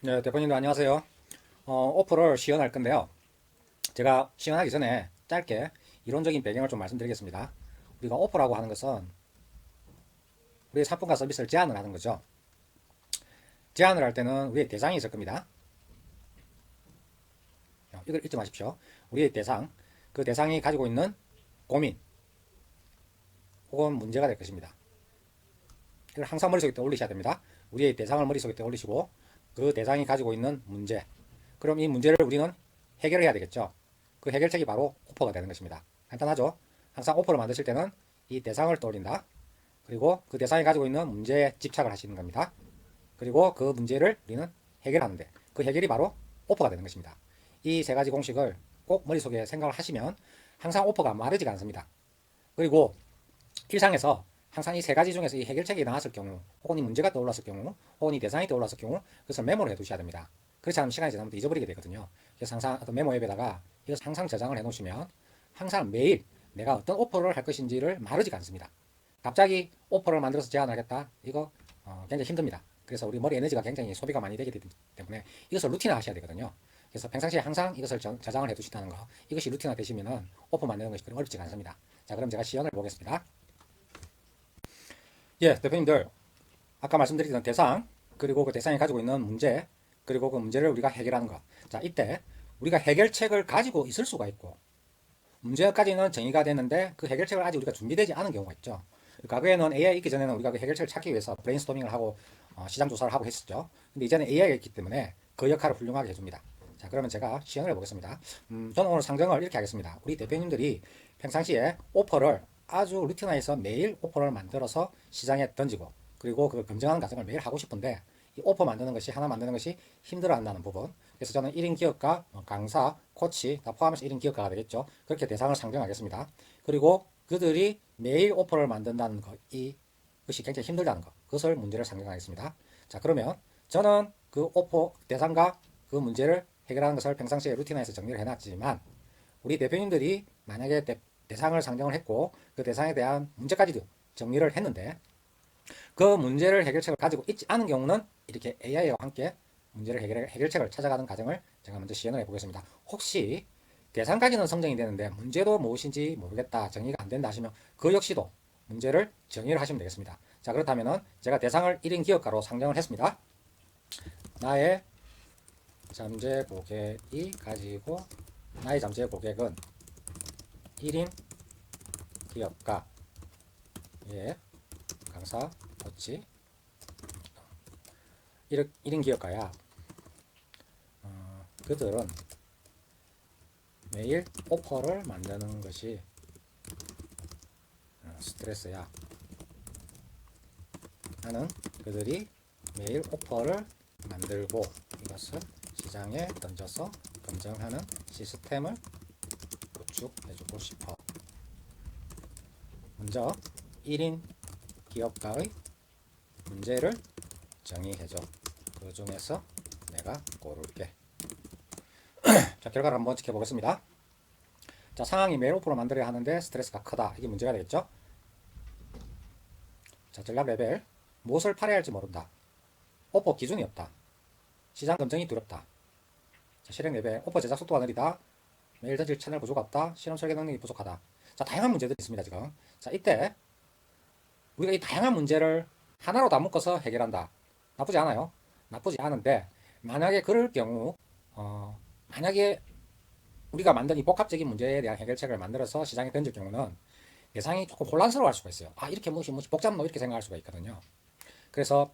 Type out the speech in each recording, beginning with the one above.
네, 대표님도 안녕하세요. 오퍼를 시연할 건데요. 제가 시연하기 전에 짧게 이론적인 배경을 좀 말씀드리겠습니다. 우리가 오퍼라고 하는 것은 우리의 상품과 서비스를 제안을 하는 거죠. 제안을 할 때는 우리의 대상이 있을 겁니다. 이걸 잊지 마십시오. 우리의 대상, 그 대상이 가지고 있는 고민 혹은 문제가 될 것입니다. 이걸 항상 머릿속에 떠올리셔야 됩니다. 우리의 대상을 머릿속에 떠올리시고 그 대상이 가지고 있는 문제, 그럼 이 문제를 우리는 해결을 해야 되겠죠. 그 해결책이 바로 오퍼가 되는 것입니다. 간단하죠? 항상 오퍼를 만드실 때는 이 대상을 떠올린다. 그리고 그 대상이 가지고 있는 문제에 집착을 하시는 겁니다. 그리고 그 문제를 우리는 해결하는데 그 해결이 바로 오퍼가 되는 것입니다. 이 세 가지 공식을 꼭 머릿속에 생각을 하시면 항상 오퍼가 마르지가 않습니다. 그리고 일상에서 항상 이 세 가지 중에서 이 해결책이 나왔을 경우, 혹은 이 문제가 떠올랐을 경우, 혹은 이 대상이 떠올랐을 경우, 그것을 메모를 해 두셔야 됩니다. 그렇지 않으면 시간이 지나면 잊어버리게 되거든요. 그래서 항상 어떤 메모 앱에다가 이것을 항상 저장을 해 놓으시면 항상 매일 내가 어떤 오퍼를 할 것인지를 마르지가 않습니다. 갑자기 오퍼를 만들어서 제안하겠다? 이거 굉장히 힘듭니다. 그래서 우리 머리 에너지가 굉장히 소비가 많이 되기 때문에 이것을 루틴화 하셔야 되거든요. 그래서 평상시에 항상 이것을 저장을 해 두시다는 거, 이것이 루틴화 되시면은 오퍼 만드는 것이 그리 어렵지가 않습니다. 자, 그럼 제가 시연을 보겠습니다. 예, 대표님들, 아까 말씀드렸던 대상, 그리고 그 대상이 가지고 있는 문제, 그리고 그 문제를 우리가 해결하는 것. 자, 이때 우리가 해결책을 가지고 있을 수가 있고, 문제까지는 정의가 됐는데 그 해결책을 아직 우리가 준비되지 않은 경우가 있죠. 과거에는 AI 있기 전에는 우리가 그 해결책을 찾기 위해서 브레인스토밍을 하고 시장 조사를 하고 했었죠. 근데 이제는 AI가 있기 때문에 그 역할을 훌륭하게 해줍니다. 자, 그러면 제가 시연을 해보겠습니다. 저는 오늘 상정을 이렇게 하겠습니다. 우리 대표님들이 평상시에 오퍼를 아주 루틴화해서 매일 오퍼를 만들어서 시장에 던지고, 그리고 그걸 검증하는 과정을 매일 하고 싶은데 이 오퍼 만드는 것이, 하나 만드는 것이 힘들어 한다는 부분. 그래서 저는 1인 기업가, 강사, 코치 다 포함해서 1인 기업가가 되겠죠. 그렇게 대상을 상정하겠습니다. 그리고 그들이 매일 오퍼를 만든다는 것, 이것이 굉장히 힘들다는 것, 그것을 문제를 상정하겠습니다. 자, 그러면 저는 그 오퍼 대상과 그 문제를 해결하는 것을 평상시에 루틴화해서 정리를 해놨지만, 우리 대표님들이 만약에 대상을 상정을 했고 그 대상에 대한 문제까지도 정리를 했는데 그 문제를 해결책을 가지고 있지 않은 경우는 이렇게 AI와 함께 문제를 해결책을 찾아가는 과정을 제가 먼저 시연을 해보겠습니다. 혹시 대상까지는 성정이 되는데 문제도 무엇인지 모르겠다, 정의가 안 된다 하시면 그 역시도 문제를 정의를 하시면 되겠습니다. 자, 그렇다면 제가 대상을 1인 기업가로 상정을 했습니다. 나의 잠재 고객이 가지고, 나의 잠재 고객은 1인 기업가, 예, 강사, 코치, 1인 기업가야. 그들은 매일 오퍼를 만드는 것이 스트레스야. 나는 그들이 매일 오퍼를 만들고 이것을 시장에 던져서 검증하는 시스템을 구축해주고 싶어. 먼저 1인 기업가의 문제를 정의해줘. 그 중에서 내가 고를게. 자, 결과를 한번 지켜보겠습니다. 자, 상황이 매일 오퍼로 만들어야 하는데 스트레스가 크다. 이게 문제가 되겠죠? 자, 전략 레벨. 무엇을 팔아야 할지 모른다. 오퍼 기준이 없다. 시장 검증이 두렵다. 자, 실행 레벨. 오퍼 제작 속도가 느리다. 매일 던질 채널 구조가 없다. 실험 설계 능력이 부족하다. 자, 다양한 문제들이 있습니다, 지금. 자, 이때 우리가 이 다양한 문제를 하나로 다 묶어서 해결한다. 나쁘지 않아요. 나쁘지 않은데, 만약에 그럴 경우, 만약에 우리가 만든 이 복합적인 문제에 대한 해결책을 만들어서 시장에 던질 경우는 대상이 조금 혼란스러워할 수가 있어요. 아, 이렇게 무시 복잡노 이렇게 생각할 수가 있거든요. 그래서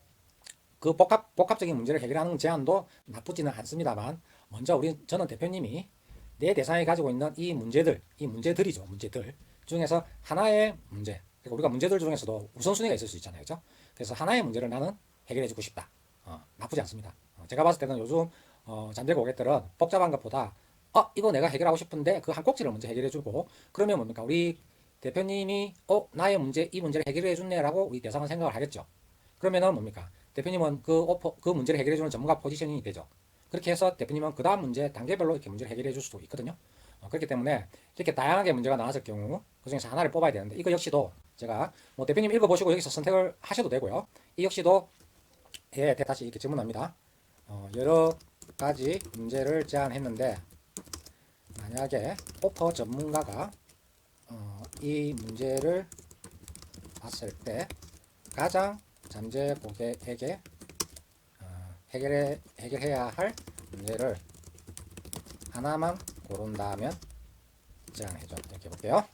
그 복합적인 문제를 해결하는 제안도 나쁘지는 않습니다만, 먼저 저는 대표님이 내 대상이 가지고 있는 이 문제들, 이 문제들이죠. 문제들 중에서 하나의 문제, 그러니까 우리가 문제들 중에서도 우선순위가 있을 수 있잖아요. 그죠? 그래서 하나의 문제를 나는 해결해주고 싶다. 나쁘지 않습니다. 제가 봤을 때는 요즘 잠재 고객들은 복잡한 것보다 이거 내가 해결하고 싶은데 그 한 꼭지를 먼저 해결해주고, 그러면 뭡니까? 우리 대표님이 나의 문제, 이 문제를 해결해줬네라고 우리 대상은 생각을 하겠죠. 그러면은 뭡니까? 대표님은 그 문제를 해결해주는 전문가 포지션이 되죠. 그렇게 해서 대표님은 그 다음 문제 단계별로 이렇게 문제를 해결해 줄 수도 있거든요. 그렇기 때문에 이렇게 다양하게 문제가 나왔을 경우 그 중에서 하나를 뽑아야 되는데, 이거 역시도 제가 뭐 대표님 읽어보시고 여기서 선택을 하셔도 되고요. 이 역시도, 예, 다시 이렇게 질문합니다. 여러 가지 문제를 제안했는데 만약에 오퍼 전문가가 이 문제를 봤을 때 가장 잠재 고객에게 해결해야 할 문제를 하나만 고른다면 제안해줘. 이렇게 볼게요.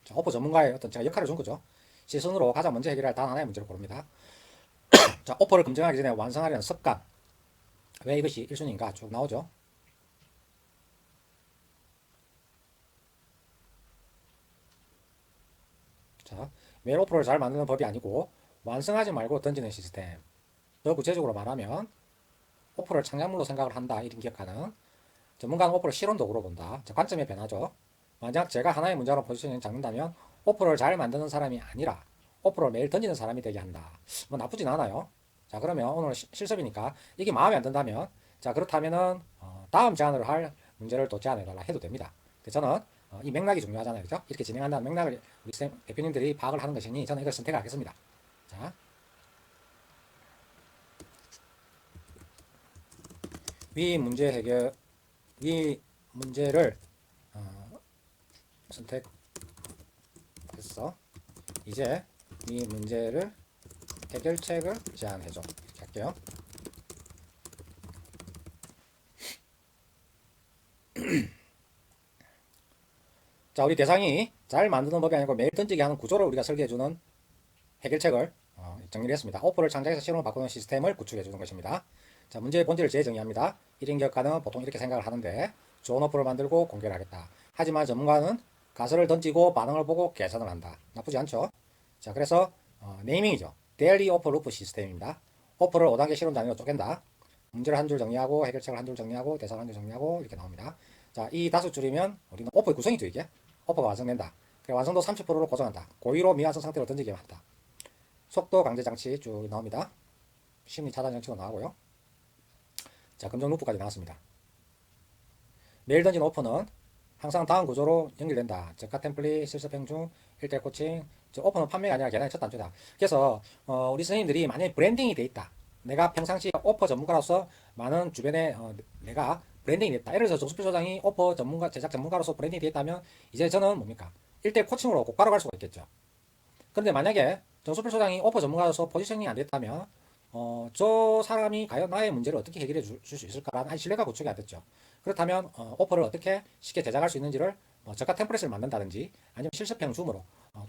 자, 오퍼 전문가의 어떤 제가 역할을 준 거죠. 시선으로 가장 먼저 해결할 단 하나의 문제를 고릅니다. 자, 오퍼를 검증하기 전에 완성하려는 습관. 왜 이것이 1순위인가 쭉 나오죠. 자, 매일 오퍼를 잘 만드는 법이 아니고 완성하지 말고 던지는 시스템. 더 구체적으로 말하면 오퍼를 창작물로 생각을 한다. 이런 기억하는 전문가는 오퍼를 실온도구로 본다. 자, 관점의 변화죠. 만약 제가 하나의 문제로 포지셔닝을 잡는다면 오퍼를 잘 만드는 사람이 아니라 오퍼를 매일 던지는 사람이 되게 한다. 뭐 나쁘진 않아요. 자, 그러면 오늘 실습이니까 이게 마음에 안 든다면 자, 그렇다면은 다음 제안을 할 문제를 또 제안해달라 해도 됩니다. 저는 이 맥락이 중요하잖아요. 그죠? 이렇게 진행한다는 맥락을 우리 대표님들이 파악을 하는 것이니 저는 이걸 선택하겠습니다. 자, 위 문제를 선택했어. 이제 이 문제를 해결책을 제안해줘. 이렇게 할게요. 자, 우리 대상이 잘 만드는 법이 아니고 매일 던지게 하는 구조를 우리가 설계해주는 해결책을 정리를 했습니다. 오퍼를 창작해서 실험을 바꾸는 시스템을 구축해주는 것입니다. 자, 문제의 본질을 재정의합니다. 1인 기업가는 보통 이렇게 생각을 하는데 좋은 오퍼를 만들고 공개를 하겠다. 하지만 전문가는 가설을 던지고 반응을 보고 계산을 한다. 나쁘지 않죠? 자, 그래서 네이밍이죠. 데일리 오퍼 루프 시스템입니다. 오퍼를 5단계 실험 단위로 쪼갠다. 문제를 한 줄 정리하고 해결책을 한 줄 정리하고 대상 한 줄 정리하고 이렇게 나옵니다. 자, 이 5줄이면 우리는 오퍼의 구성이죠, 이게. 오퍼가 완성된다. 완성도 30%로 고정한다. 고의로 미완성 상태로 던지게 한다. 속도 강제 장치 쭉 나옵니다. 심리 차단 장치도 나오고요. 자, 검정 루프까지 나왔습니다. 매일 던진 오퍼는 항상 다음 구조로 연결된다. 저가 템플릿, 실습 행중, 1대1 코칭. 오퍼는 판매가 아니라 계단의 첫 단추다. 그래서 우리 선생님들이 만약에 브랜딩이 돼 있다. 내가 평상시 오퍼 전문가로서 많은 주변에 내가 브랜딩이 됐다. 예를 들어서 정수필 소장이 오퍼 전문가, 제작 전문가로서 브랜딩이 되어 있다면 이제 저는 뭡니까? 1대1 코칭으로 고가로 갈 수가 있겠죠. 그런데 만약에 정수필 소장이 오퍼 전문가로서 포지셔닝이 안 됐다면 저 사람이 과연 나의 문제를 어떻게 해결해 줄 수 있을까라는 신뢰가 구축이 안 됐죠. 그렇다면 오퍼를 어떻게 쉽게 제작할 수 있는지를 저가 템플릿을 만든다든지 아니면 실습형 줌으로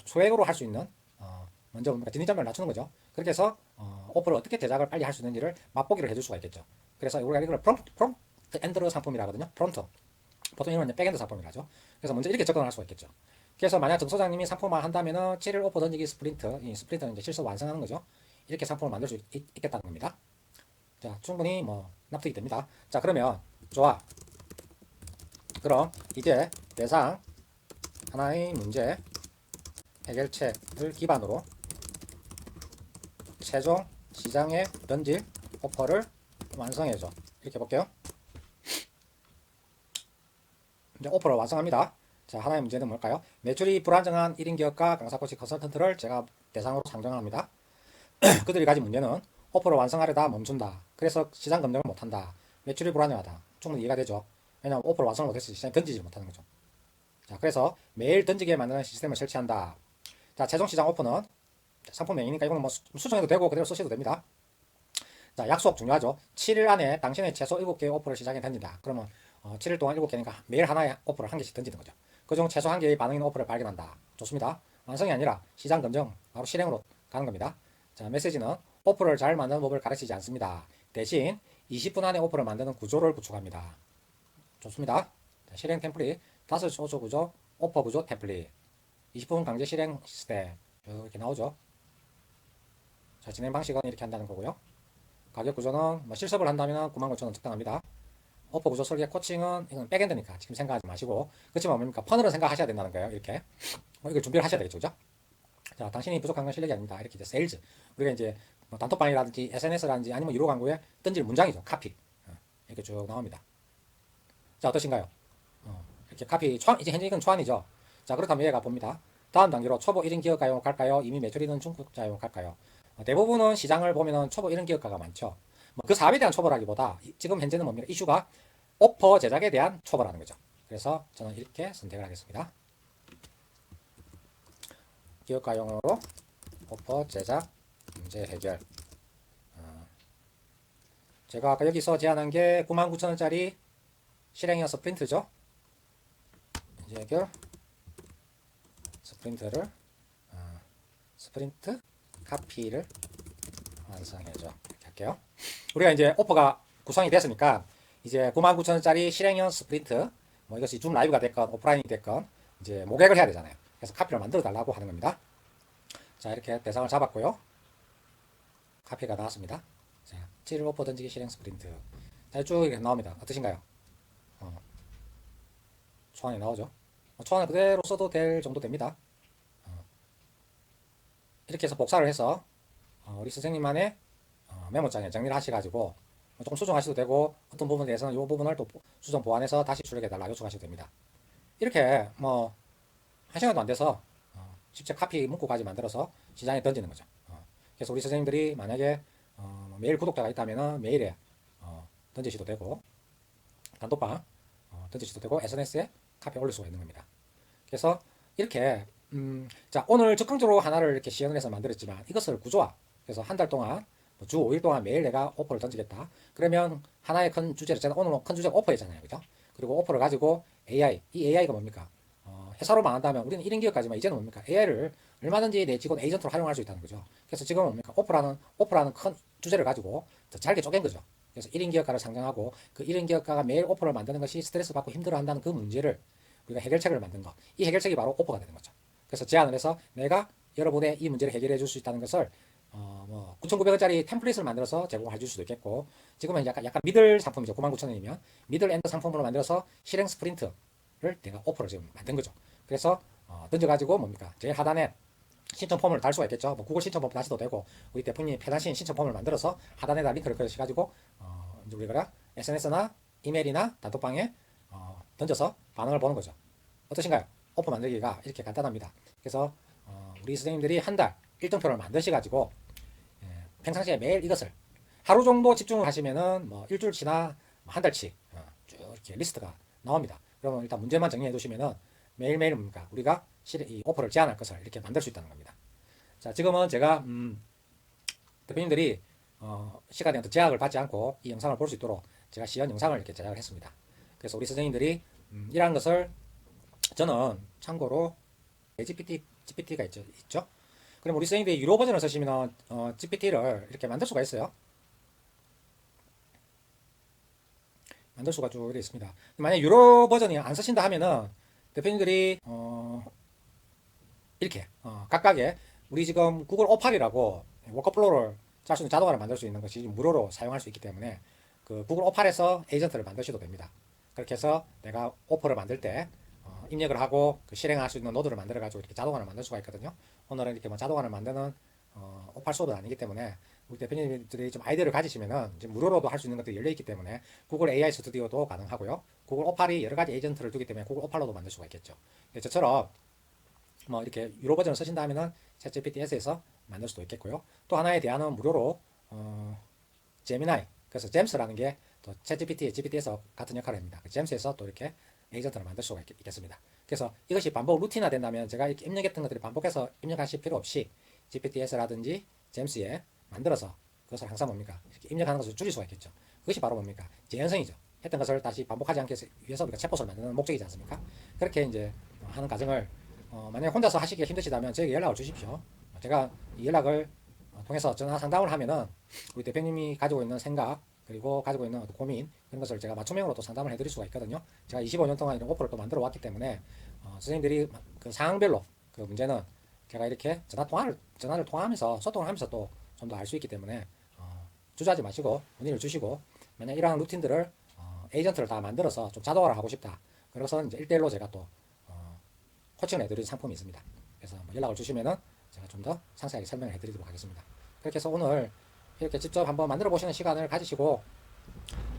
소액으로 할 수 있는 먼저 진입장벽을 낮추는 거죠. 그렇게 해서 오퍼를 어떻게 제작을 빨리 할 수 있는지를 맛보기를 해줄 수가 있겠죠. 그래서 우리가 이걸 프롬프트 엔드 상품이라 하거든요. 프론트. 보통 이런 건 백엔드 상품이라죠. 그래서 먼저 이렇게 접근을 할 수가 있겠죠. 그래서 만약 정 소장님이 상품화 한다면은 7일 오퍼 던지기 스프린트, 이 스프린트는 이제 실습 완성하는 거죠. 이렇게 상품을 만들 수 있겠다는 겁니다. 자, 충분히 뭐 납득이 됩니다. 자, 그러면 좋아. 그럼 이제 대상 하나의 문제 해결책을 기반으로 최종 시장에 던질 오퍼를 완성해줘. 이렇게 볼게요. 이제 오퍼를 완성합니다. 자, 하나의 문제는 뭘까요? 매출이 불안정한 1인 기업가 강사 코치 컨설턴트를 제가 대상으로 상정합니다. 그들이 가진 문제는 오퍼를 완성하려다 멈춘다. 그래서 시장 검증을 못한다. 매출이 불안정하다. 충분히 이해가 되죠. 왜냐하면 오퍼를 완성을 못해서 시장에 던지지 못하는 거죠. 자, 그래서 매일 던지게 만드는 시스템을 설치한다. 자, 최종 시장 오퍼는 상품 명이니까 이거는 뭐 수정해도 되고 그대로 쓰셔도 됩니다. 자, 약속 중요하죠. 7일 안에 당신의 최소 7개의 오퍼를 시장에 던진다. 그러면 7일 동안 7개니까 매일 하나의 오퍼를 한 개씩 던지는 거죠. 그중 최소 한 개의 반응 있는 오퍼를 발견한다. 좋습니다. 완성이 아니라 시장 검증, 바로 실행으로 가는 겁니다. 자, 메시지는 오퍼를 잘 만드는 법을 가르치지 않습니다. 대신 20분 안에 오퍼를 만드는 구조를 구축합니다. 좋습니다. 자, 실행 템플릿, 5요소 구조, 오퍼 구조 템플릿, 20분 강제 실행 시스템 이렇게 나오죠. 자, 진행 방식은 이렇게 한다는 거고요. 가격 구조는 뭐 실습을 한다면 99,000원 적당합니다. 오퍼 구조 설계 코칭은 이건 백엔드니까 지금 생각하지 마시고, 그렇지만 뭡니까? 펀으로 생각하셔야 된다는 거예요. 이렇게 이걸 준비를 하셔야 되겠죠, 그죠? 자, 당신이 부족한 건 실력이 아닙니다. 이렇게 이제 세일즈, 우리가 이제 뭐 단톡방이라든지 SNS라든지 아니면 유료 광고에 던질 문장이죠. 카피 이렇게 쭉 나옵니다. 자, 어떠신가요? 이렇게 카피 이제 현재 이건 초안이죠. 자, 그렇다면 얘가 봅니다. 다음 단계로 초보 1인 기업가용 갈까요? 이미 매출 있는 중급자용 갈까요? 대부분은 시장을 보면은 초보 이런 기업가가 많죠. 그 사업에 대한 초보라기보다 지금 현재는 뭡니까? 이슈가 오퍼 제작에 대한 초보라는 거죠. 그래서 저는 이렇게 선택을 하겠습니다. 기업가용으로 오퍼 제작 문제 해결. 제가 아까 여기서 제안한 게 99,000원짜리 실행형 스프린트죠. 문제 해결 스프린트를 스프린트 카피를 완성해줘. 이렇게 할게요. 우리가 이제 오퍼가 구성이 됐으니까 이제 99,000원짜리 실행형 스프린트 뭐 이것이 줌 라이브가 됐건 오프라인이 됐건 이제 모객을 해야 되잖아요. 그래서 카피를 만들어 달라고 하는 겁니다. 자, 이렇게 대상을 잡았고요. 카피가 나왔습니다. 자, 7일 오퍼 던지기 실행 스프린트. 자, 쭉 이렇게 나옵니다. 어떠신가요? 초안이 나오죠. 초안을 그대로 써도 될 정도 됩니다. 이렇게 해서 복사를 해서 우리 선생님만의 메모장에 정리를 하셔가지고 조금 수정하셔도 되고 어떤 부분에 대해서는 이 부분을 또 수정 보완해서 다시 출력해달라 요청하셔도 됩니다. 이렇게 뭐 1시간도 안 돼서 직접 카피 문구까지 만들어서 시장에 던지는 거죠. 그래서 우리 선생님들이 만약에 메일 구독자가 있다면 메일에 던지셔도 되고 단톡방 던지셔도 되고 SNS에 카피 올릴 수가 있는 겁니다. 그래서 이렇게 자, 오늘 적극적으로 하나를 이렇게 시연을 해서 만들었지만 이것을 구조화. 그래서 한 달 동안 주 5일 동안 매일 내가 오퍼를 던지겠다. 그러면 하나의 큰 주제를 제가 오늘 큰 주제가 오퍼였잖아요. 그죠? 그리고 오퍼를 가지고 AI, 이 AI가 뭡니까? 회사로 망한다면 우리는 1인 기업까지만 이제는 뭡니까? AI를 얼마든지 내 직원 에이전트로 활용할 수 있다는 거죠. 그래서 지금은 뭡니까? 오퍼라는 큰 주제를 가지고 더 잘게 쪼갠 거죠. 그래서 1인 기업가를 상정하고 그 1인 기업가가 매일 오퍼를 만드는 것이 스트레스 받고 힘들어 한다는 그 문제를 우리가 해결책을 만든 거. 이 해결책이 바로 오퍼가 되는 거죠. 그래서 제안을 해서 내가 여러분의 이 문제를 해결해 줄 수 있다는 것을 9,900원짜리 템플릿을 만들어서 제공해 줄 수도 있겠고 지금은 약간 미들 상품이죠. 99,000원이면 미들 엔드 상품으로 만들어서 실행 스프린트를 내가 오퍼를 지금 만든 거죠. 그래서 던져가지고 뭡니까? 제일 하단에 신청 폼을 달 수가 있겠죠. 뭐 구글 신청 폼 다시도 되고 우리 대표님이 편하신 신청 폼을 만들어서 하단에다 링크를 걸으셔가지고 이제 우리가 SNS나 이메일이나 단톡방에 던져서 반응을 보는 거죠. 어떠신가요? 오퍼 만들기가 이렇게 간단합니다. 그래서 우리 선생님들이 한 달 일정표를 만드셔가지고 평상시에 매일 이것을 하루 정도 집중을 하시면은 뭐 일주일치나 한 달치 쭉 이렇게 리스트가 나옵니다. 그러면 일단 문제만 정리해 두시면은 매일매일 뭡니까? 우리가 이 오퍼를 제안할 것을 이렇게 만들 수 있다는 겁니다. 자, 지금은 제가 대표님들이 시간에 어떤 제약을 받지 않고 이 영상을 볼 수 있도록 제가 시연 영상을 이렇게 제작을 했습니다. 그래서 우리 선생님들이 이러한 것을 저는 참고로 GPT가 있죠. 그럼 우리 선생님들이 유료 버전을 쓰시면 GPT를 이렇게 만들 수가 있어요. 만들 수가 쭉 되어 있습니다. 만약 유료 버전이 안 쓰신다 하면은 대표님들이 이렇게 각각의 우리 지금 구글 오팔이라고 워커플로우를 짤 수 있는 자동화를 만들 수 있는 것이 무료로 사용할 수 있기 때문에 그 구글 오팔에서 에이전트를 만드셔도 됩니다. 그렇게 해서 내가 오퍼를 만들 때 입력을 하고 그 실행할 수 있는 노드를 만들어 가지고 이렇게 자동화를 만들 수가 있거든요. 오늘은 이렇게 뭐 자동화를 만드는 오팔 수업은 아니기 때문에 우리 대표님들이 좀 아이디어를 가지시면은 이제 무료로도 할 수 있는 것들이 열려 있기 때문에 구글 AI 스튜디오도 가능하고요. 구글 오팔이 여러 가지 에이전트를 두기 때문에 구글 오팔로도 만들 수가 있겠죠. 저처럼 뭐 이렇게 유료 버전을 쓰신다 하면은 챗GPT에서 만들 수도 있겠고요. 또 하나의 대안은 무료로 제미나이, 그래서 잼스라는 게 또 챗GPT, GPT에서 같은 역할을 합니다. 그 잼스에서 또 이렇게 에이전트를 만들 수가 있겠습니다. 그래서 이것이 반복 루틴화 된다면 제가 이렇게 입력했던 것들이 반복해서 입력하실 필요 없이 GPT에서라든지 잼스에 만들어서 그것을 항상 뭡니까? 이렇게 입력하는 것을 줄일 수가 있겠죠. 그것이 바로 뭡니까? 재현성이죠. 했던 것을 다시 반복하지 않기 위해서 우리가 챗봇을 만드는 목적이지 않습니까? 그렇게 이제 하는 과정을 만약에 혼자서 하시기가 힘드시다면 저에게 연락을 주십시오. 제가 이 연락을 통해서 전화 상담을 하면은 우리 대표님이 가지고 있는 생각 그리고 가지고 있는 고민 그런 것을 제가 맞춤형으로 또 상담을 해드릴 수가 있거든요. 제가 25년 동안 이런 오퍼를 또 만들어 왔기 때문에 선생님들이 그 상황별로 그 문제는 제가 이렇게 전화를 통화하면서 소통을 하면서 또 좀 더 알 수 있기 때문에 주저하지 마시고 문의를 주시고 만약 이러한 루틴들을 에이전트를 다 만들어서 좀 자동화를 하고 싶다. 그래서 이제 1대1로 제가 또 코칭을 해드리는 상품이 있습니다. 그래서 뭐 연락을 주시면은 제가 좀 더 상세하게 설명을 해드리도록 하겠습니다. 그렇게 해서 오늘 이렇게 직접 한번 만들어 보시는 시간을 가지시고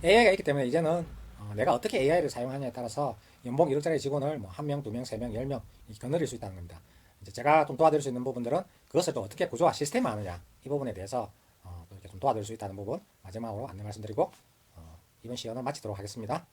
AI가 있기 때문에 이제는 내가 어떻게 AI를 사용하냐에 따라서 연봉 1억짜리 직원을 뭐 1명, 2명, 3명, 10명 이렇게 거느릴 수 있다는 겁니다. 이제 제가 좀 도와드릴 수 있는 부분들은 그것을 또 어떻게 구조화 시스템화하느냐 이 부분에 대해서 또 이렇게 좀 도와드릴 수 있다는 부분 마지막으로 안내 말씀드리고 이번 시연은 마치도록 하겠습니다.